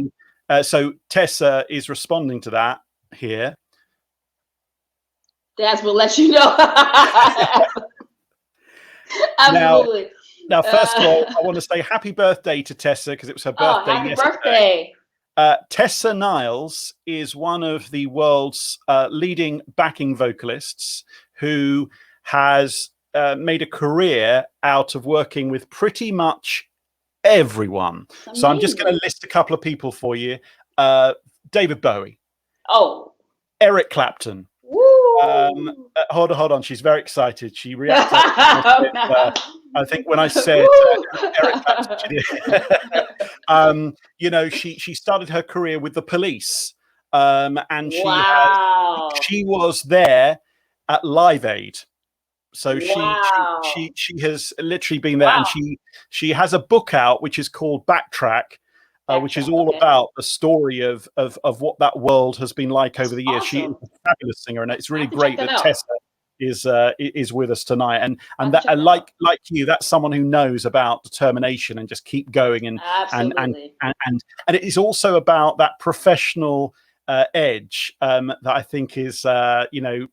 A: So Tessa is responding to that here.
B: Dads will let you know. Absolutely.
A: Now, first of all, I want to say happy birthday to Tessa, because it was her birthday yesterday.
B: Birthday.
A: Tessa Niles is one of the world's leading backing vocalists who has made a career out of working with pretty much everyone. So I'm just going to list a couple of people for you. David Bowie,
B: Oh,
A: Eric Clapton.
B: woo!
A: Hold on. She's very excited. She reacted. I think when I said Eric Clapton, she did. You know, she started her career with the Police, and
B: Wow.
A: she was there at Live Aid. So
B: Wow.
A: she has literally been there,
B: Wow.
A: and she has a book out which is called Backtrack, which is all about the story of what that world has been like over the years.
B: Awesome.
A: She is a fabulous singer, and it's really
B: have to
A: great
B: check
A: that
B: that out.
A: Tessa is with us tonight. And that, like you, that's someone who knows about determination and just keep going, and it is also about that professional edge that I think is you know,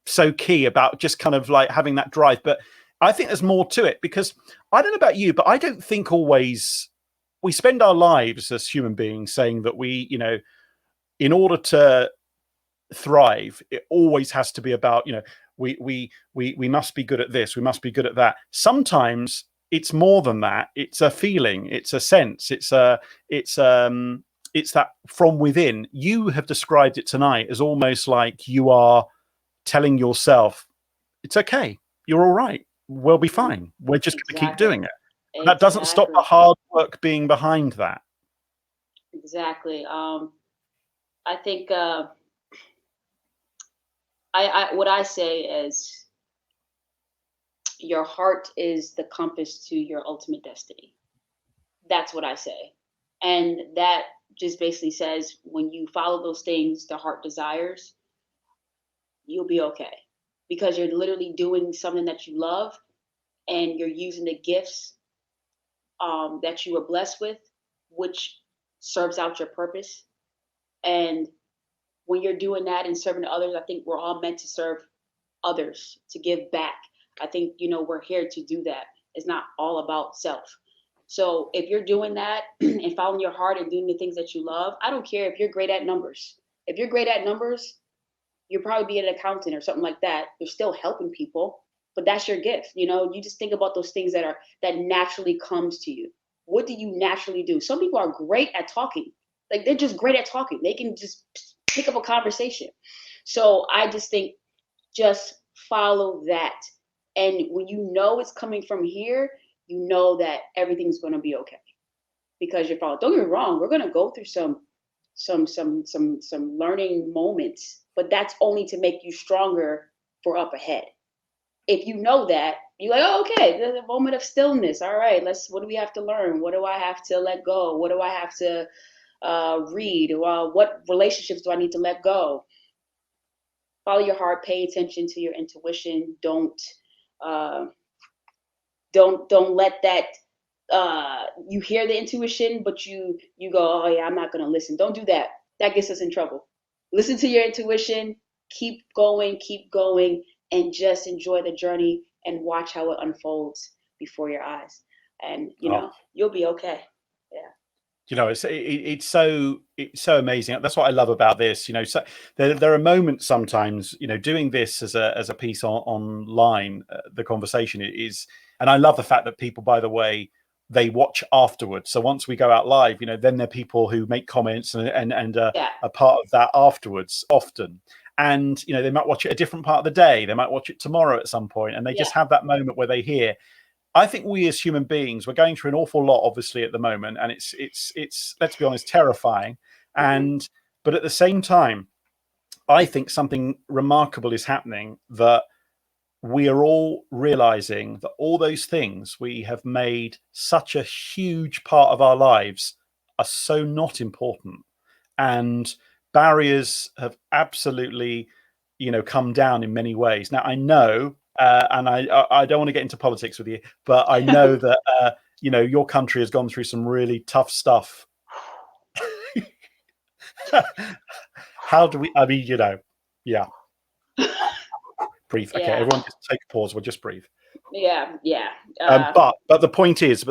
A: so key, about just kind of like having that drive. But I think there's more to it, because I don't know about you, but I don't think always we spend our lives as human beings saying that we, you know, in order to thrive, it always has to be about, you know, we must be good at this, we must be good at that. Sometimes it's more than that. It's a feeling, it's a sense, it's that from within. You have described it tonight as almost like you are telling yourself, it's okay, you're all right, we'll be fine, we're just going to keep doing it. That doesn't stop the hard work being behind that.
B: Exactly. I think what I say is, your heart is the compass to your ultimate destiny. That's what I say. And that just basically says, when you follow those things the heart desires, you'll be okay, because you're literally doing something that you love, and you're using the gifts that you were blessed with, which serves out your purpose. And when you're doing that and serving others, I think we're all meant to serve others, to give back. I think, you know, we're here to do that. It's not all about self. So if you're doing that and following your heart and doing the things that you love, I don't care if you're great at numbers. If you're great at numbers, you'll probably be an accountant or something like that. You're still helping people, but that's your gift. You know, you just think about those things that naturally comes to you. What do you naturally do? Some people are great at talking. Like, they're just great at talking. They can just pick up a conversation. So I just think, just follow that. And when you know it's coming from here, you know that everything's going to be okay, because you're following. Don't get me wrong. We're going to go through some learning moments, but that's only to make you stronger for up ahead. If you know that, you're like, oh, okay, there's a moment of stillness. All right, what do we have to learn? What do I have to let go? What do I have to read? What relationships do I need to let go? Follow your heart. Pay attention to your intuition. Don't let that. You hear the intuition, but you go, oh yeah, I'm not gonna listen. Don't do that. That gets us in trouble. Listen to your intuition. Keep going, and just enjoy the journey and watch how it unfolds before your eyes. And you know, you'll be okay. Yeah.
A: You know, it's so amazing. That's what I love about this. You know, so there are moments sometimes, you know, doing this as a piece online, the conversation is, and I love the fact that people, by the way, they watch afterwards. So once we go out live, you know, then there are people who make comments and a part of that afterwards often. And, you know, they might watch it a different part of the day. They might watch it tomorrow at some point, and they just have that moment where they hear. I think we as human beings, we're going through an awful lot, obviously, at the moment, and it's let's be honest, terrifying. But at the same time, I think something remarkable is happening, that we are all realizing that all those things we have made such a huge part of our lives are so not important, and barriers have absolutely, you know, come down in many ways. Now I know. And I don't want to get into politics with you, but I know that you know, your country has gone through some really tough stuff. How do we? I mean, you know, yeah. Breathe. Okay, everyone, just take a pause. We'll just breathe.
B: Yeah.
A: But the point is,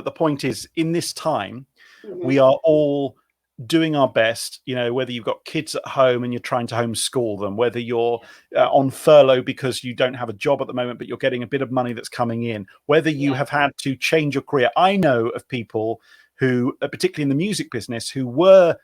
A: in this time, we are all doing our best, you know, whether you've got kids at home and you're trying to homeschool them, whether you're on furlough because you don't have a job at the moment, but you're getting a bit of money that's coming in, whether you have had to change your career. I know of people who, particularly in the music business, who were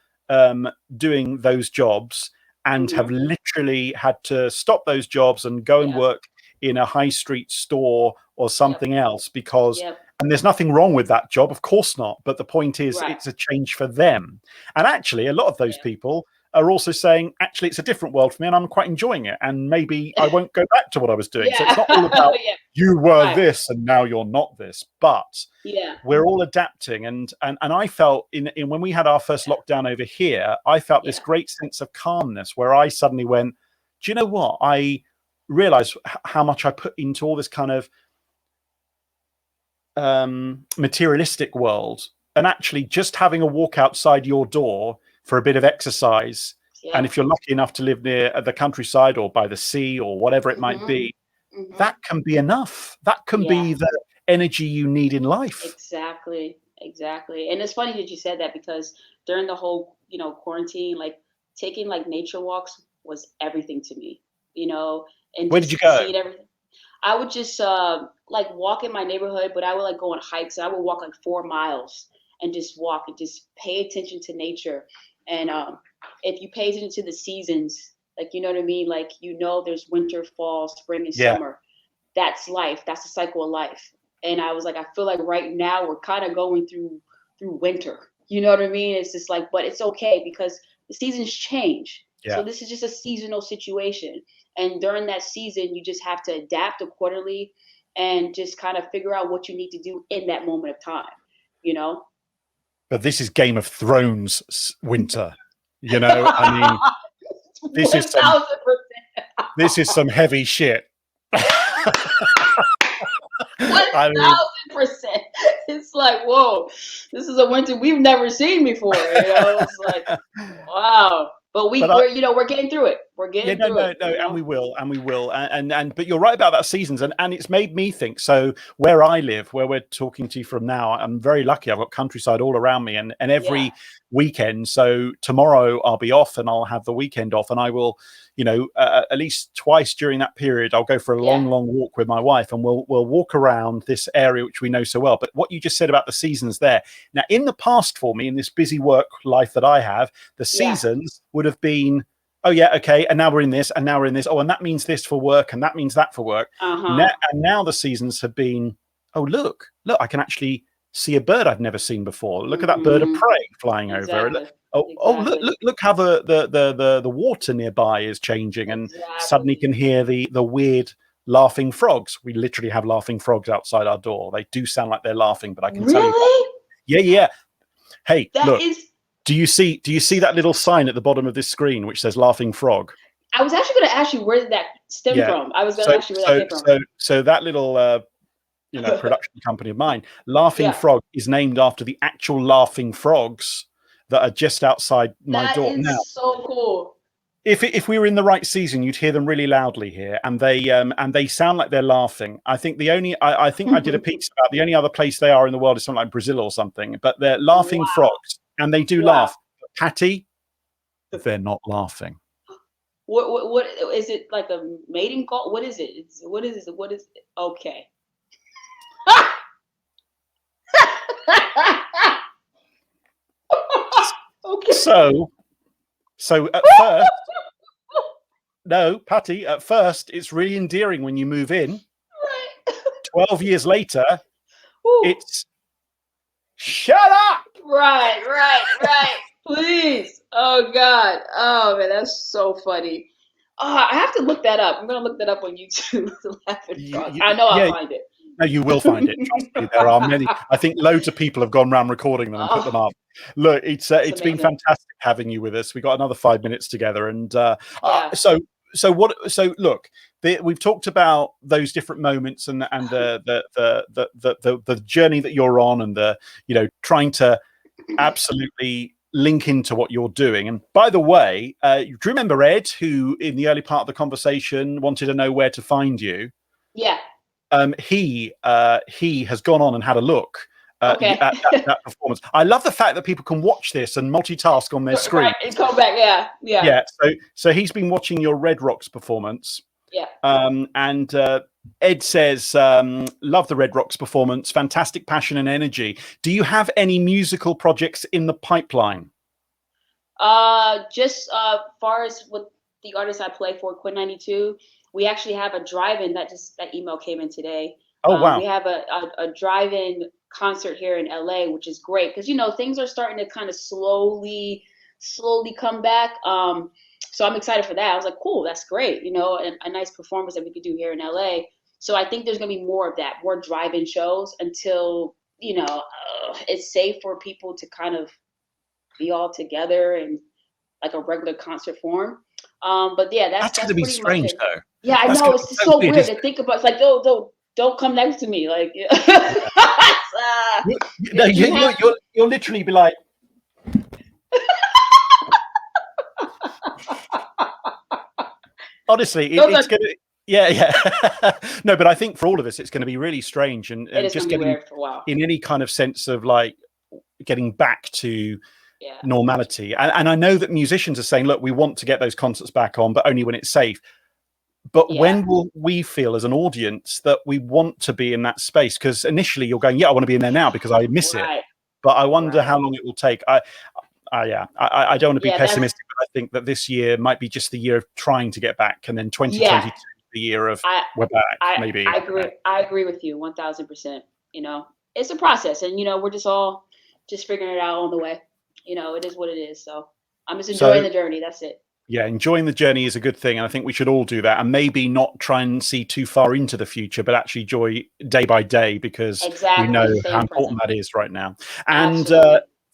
A: doing those jobs and have literally had to stop those jobs and go and work in a high street store or something else because and there's nothing wrong with that job, of course not, but the point is it's a change for them. And actually a lot of those people are also saying, actually it's a different world for me and I'm quite enjoying it, and maybe I won't go back to what I was doing. So it's not all about you were this and now you're not this, but we're all adapting. And I felt in when we had our first lockdown over here, I felt this great sense of calmness where I suddenly went, do you know what? I realized how much I put into all this kind of materialistic world, and actually just having a walk outside your door for a bit of exercise, and if you're lucky enough to live near the countryside or by the sea or whatever it might be, that can be enough. That can be the energy you need in life.
B: Exactly. And it's funny that you said that, because during the whole quarantine, like taking like nature walks was everything to me, and
A: where did you go?
B: Seeing everything. I would just like walk in my neighborhood, but I would like go on hikes. I would walk like 4 miles and just walk and just pay attention to nature. And if you pay attention to the seasons, like, you know what I mean? Like, there's winter, fall, spring, and summer. That's life. That's the cycle of life. And I was like, I feel like right now we're kind of going through winter. You know what I mean? It's just like, but it's okay because the seasons change. So this is just a seasonal situation. And during that season, you just have to adapt accordingly and just kind of figure out what you need to do in that moment of time, But
A: this is Game of Thrones winter, I mean, this is some heavy shit.
B: 1000%. It's like, whoa, this is a winter we've never seen before. It's like, wow. But we're getting through it. We're getting through it.
A: And we will. And but you're right about that seasons, and it's made me think. So where I live, where we're talking to you from now, I'm very lucky. I've got countryside all around me, and every weekend. So tomorrow I'll be off, and I'll have the weekend off, and I will, at least twice during that period, I'll go for a long walk with my wife, and we'll walk around this area which we know so well. But what you just said about the seasons there, now in the past for me, in this busy work life that I have, the seasons would have been, oh yeah, okay, and now we're in this, and now we're in this. Oh, and that means this for work, and that means that for work. Now the seasons have been, oh look, I can actually see a bird I've never seen before. Look at that bird of prey flying over. Look how the water nearby is changing, and suddenly you can hear the weird laughing frogs. We literally have laughing frogs outside our door. They do sound like they're laughing, but I can tell you. Yeah. Hey, look. Do you see that little sign at the bottom of this screen which says laughing frog?
B: I was actually going to ask you where did that stem from. I was going to ask you where that came from.
A: So that little production company of mine, Laughing Frog, is named after the actual laughing frogs that are just outside my door.
B: That is so cool.
A: If we were in the right season, you'd hear them really loudly here, and they sound like they're laughing. I think I think I did a piece about the only other place they are in the world is something like Brazil or something, but they're laughing frogs. And they do laugh. But Patty, they're not laughing.
B: What is it, like a mating call? What is it? What is it? Okay. Okay.
A: So at first, no, Patty, at first it's really endearing when you move in.
B: Right.
A: 12 years later, it's shut up.
B: Right. Please. Oh God. Oh man, that's so funny. I have to look that up. I'm gonna look that up on YouTube. I know I'll find it.
A: No, you will find it. Trust me, there are many. I think loads of people have gone around recording them and put them up. Look, it's been fantastic having you with us. We got another 5 minutes together, and so look, we've talked about those different moments and the journey that you're on, and trying to absolutely link into what you're doing. And by the way, do you remember Ed, who in the early part of the conversation wanted to know where to find you?
B: Yeah.
A: He has gone on and had a look at that performance. I love the fact that people can watch this and multitask on their screen. Right,
B: it's come back, yeah.
A: So he's been watching your Red Rocks performance.
B: Yeah.
A: And Ed says, love the Red Rocks performance, fantastic passion and energy. Do you have any musical projects in the pipeline?
B: Just far as with the artists I play for, Quinn 92, we actually have a drive-in that email came in today.
A: Oh, wow.
B: We have a drive-in concert here in LA, which is great because, you know, things are starting to kind of slowly come back. So I'm excited for that. I was like, cool, that's great. You know, a nice performance that we could do here in LA. So I think there's going to be more of that, more drive-in shows until, you know, it's safe for people to kind of be all together and like a regular concert form. But yeah, that's
A: going to be
B: pretty
A: strange,
B: much it.
A: though.
B: Yeah, I know, it's just so weird to think about. It's like, don't come next to me, like.
A: No, you'll literally be like. Honestly, it's going to. Yeah. No, but I think for all of us, it's going to be really strange and just getting
B: weird for a while.
A: In any kind of sense of like getting back to normality. And I know that musicians are saying, look, we want to get those concerts back on, but only when it's safe. But when will we feel as an audience that we want to be in that space? Because initially you're going, I want to be in there now because I miss it. But I wonder how long it will take. I don't want to be pessimistic, but I think that this year might be just the year of trying to get back, and then 2022 the year of we're back. Maybe
B: I agree with you 1,000%. You know, it's a process, and you know, we're all just figuring it out on the way. You know, it is what it is. So I'm just enjoying the journey. That's it.
A: Yeah, enjoying the journey is a good thing, and I think we should all do that, and maybe not try and see too far into the future, but actually enjoy day by day, because we know how important that is right now. And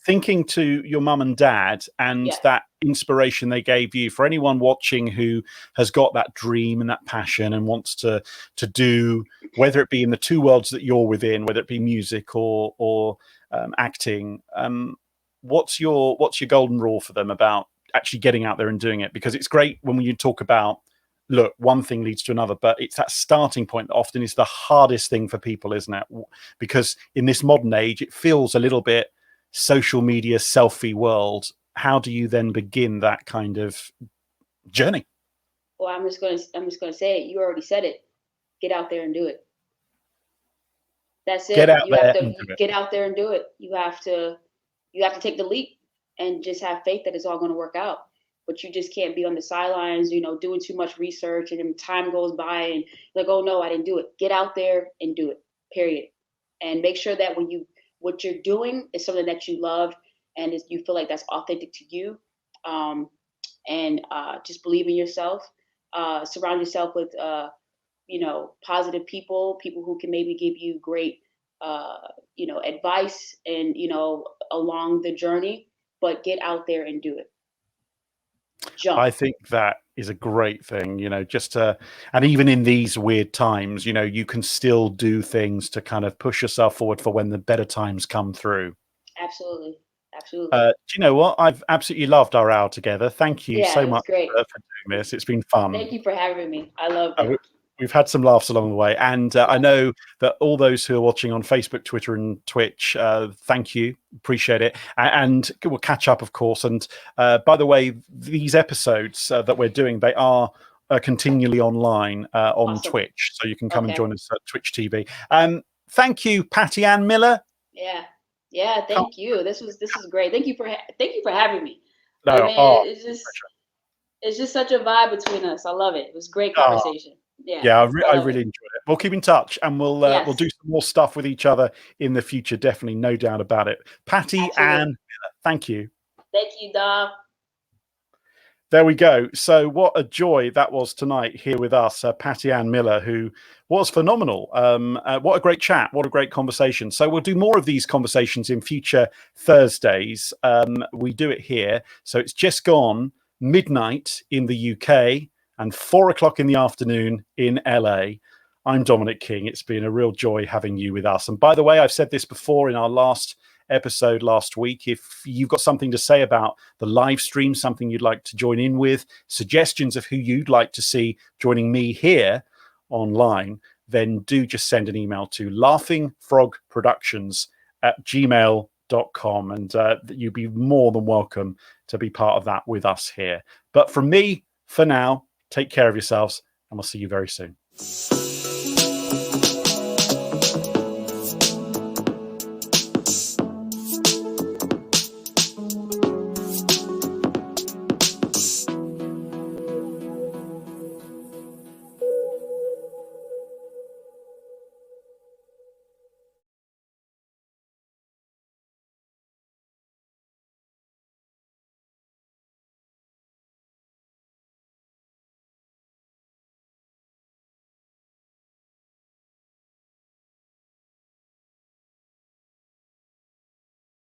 A: thinking to your mum and dad and that inspiration they gave you, for anyone watching who has got that dream and that passion and wants to do, whether it be in the two worlds that you're within, whether it be music or acting, what's your golden rule for them about actually getting out there and doing it? Because it's great when you talk about, look, one thing leads to another, but it's that starting point that often is the hardest thing for people, isn't it? Because in this modern age, it feels a little bit social media selfie world. How do you then begin that kind of journey?
B: Well, I'm just gonna say it. You already said it. Get out there and do it. That's it. Get out there and do it. You have to take the leap and just have faith that it's all going to work out. But you just can't be on the sidelines, you know, doing too much research, and then time goes by and like, oh no, I didn't do it. Get out there and do it, period. And make sure that what you're doing is something that you love and you feel like that's authentic to you. And just believe in yourself. Surround yourself with, you know, positive people who can maybe give you great, you know, advice and, you know, along the journey. But get out there and do it. Jump.
A: I think that is a great thing, you know, and even in these weird times, you know, you can still do things to kind of push yourself forward for when the better times come through.
B: Absolutely. Do
A: you know what? I've absolutely loved our hour together. Thank you so much for doing this. It's been fun.
B: Thank you for having me. I love it.
A: We've had some laughs along the way, and I know that all those who are watching on Facebook, Twitter, and Twitch, thank you, appreciate it, and we'll catch up, of course. And by the way, these episodes that we're doing, they are continually online on Twitch, so you can come and join us at Twitch TV. Thank you, Patty Ann Miller.
B: Yeah, thank you. This is great. Thank you for having me.
A: No,
B: I mean, it's just such a vibe between us. I love it. It was a great conversation.
A: I really enjoyed it. We'll keep in touch, and we'll do some more stuff with each other in the future. Definitely, no doubt about it. Patty Ann Miller, thank you.
B: Thank you, Dom.
A: There we go. So what a joy that was tonight here with us, Patty Ann Miller, who was phenomenal. What a great chat. What a great conversation. So we'll do more of these conversations in future Thursdays. We do it here. So it's just gone midnight in the UK and 4 o'clock in the afternoon in LA. I'm Dominic King. It's been a real joy having you with us. And by the way, I've said this before in our last episode last week. If you've got something to say about the live stream, something you'd like to join in with, suggestions of who you'd like to see joining me here online, then do just send an email to laughingfrogproductions@gmail.com, and you'd be more than welcome to be part of that with us here. But from me, for now, take care of yourselves, and we'll see you very soon.